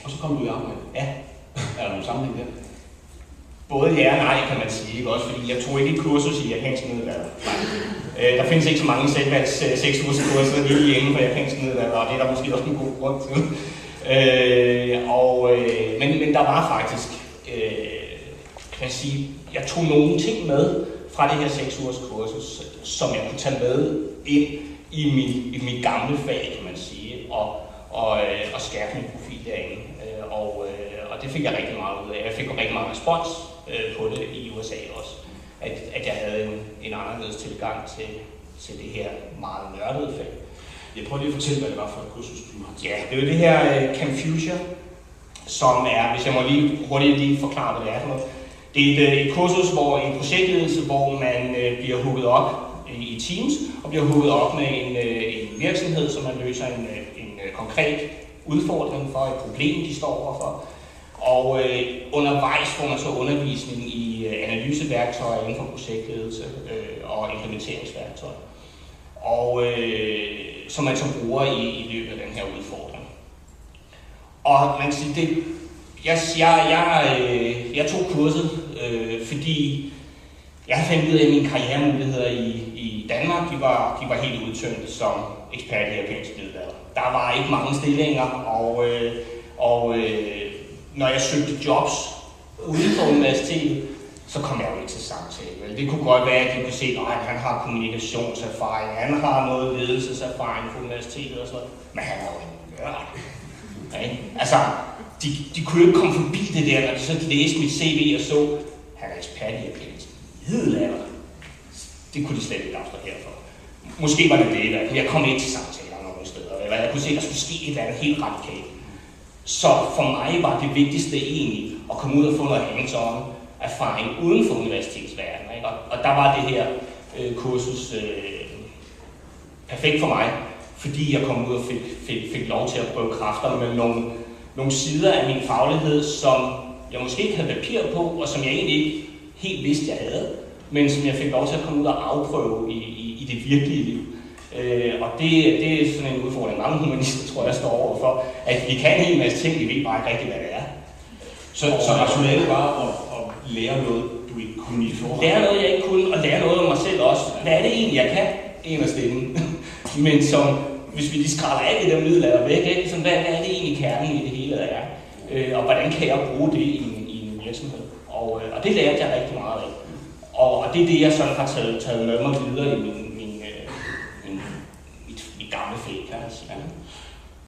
Og så kom du i arbejde? Ja. Er der nogen sammenhæng der? Både ja og nej, kan man sige. Ikke? Også fordi jeg tog ikke et kursus i japansk middelalder. Der findes ikke så mange selvvalgs 6 ugers kurser lige inden for japansk middelalder, og det er der måske også en god grund til. Men der var faktisk, kan man sige, jeg tog nogle ting med fra det her 6 ugers kursus, som jeg kunne tage med ind i mit gamle fag, kan man sige, og skærpe min profil derinde. Og det fik jeg rigtig meget ud af. Jeg fik rigtig meget respons på det i USA også. At jeg havde en anderledes tilgang til det her meget nørdede fag. Jeg prøver lige at fortælle, hvad det var for et kursus, du har. Ja, det er jo det her Camfusia, som er, hvis jeg må lige hurtigt forklare, hvad det er for noget. Det er et kursus, hvor en projektledelse, hvor man bliver hooket op i teams, og bliver hooket op med en virksomhed, som man løser en konkret udfordring for, et problem, de står overfor. Og undervejs får man så undervisning i analyseværktøjer inden for projektledelse og implementeringsværktøjer. Og som man så bruger i løbet af den her udfordring. Og man siger, jeg tog kurset, fordi jeg fandt ud af, at mine karrieremuligheder i Danmark, de var helt udtømt som ekspert i japansk middelalder. Der var ikke mange stillinger, og når jeg søgte jobs uden for universitetet, så kom jeg jo ikke til samtale. Vel? Det kunne godt være, at de kunne se, at han har kommunikationserfaring, han har noget ledelseserfaring på universitetet og sådan noget, men han er jo en nørd. Okay? Altså, de kunne jo ikke komme forbi det der, når de så læste mit CV og så, han er ekspert i japansk middelalder. Det kunne de slet ikke abstrahere for. Måske var det det, men jeg kom ikke til samtaler nogen steder, eller jeg kunne se, at der skulle ske et eller andet helt radikalt. Så for mig var det vigtigste egentlig at komme ud og få noget hands-on erfaring uden for universitetsverdenen. Ikke? Og der var det her kursus perfekt for mig, fordi jeg kom ud og fik lov til at prøve kræfter med nogle sider af min faglighed, som jeg måske ikke havde papir på, og som jeg egentlig ikke helt vidste, jeg havde, men som jeg fik lov til at komme ud og afprøve i det virkelige liv. Og det er sådan en udfordring, mange humanister tror jeg står overfor, at vi kan en hel masse ting, vi ved bare ikke rigtigt, hvad det er. Så rationelt var at lære noget, du ikke kunne i forvejen? Lære noget, jeg ikke kunne, og lære noget om mig selv også. Hvad er det egentlig, jeg kan? En af stemmen. Men som, hvis vi lige skræller alt det der middelalder væk, ikke? Så hvad er det egentlig kernen i det hele, der er? Og hvordan kan jeg bruge det i en virksomhed? Og det lærte jeg rigtig meget af. Og det er det, jeg sådan har taget med mig videre i mit gamle fag, kan jeg sige.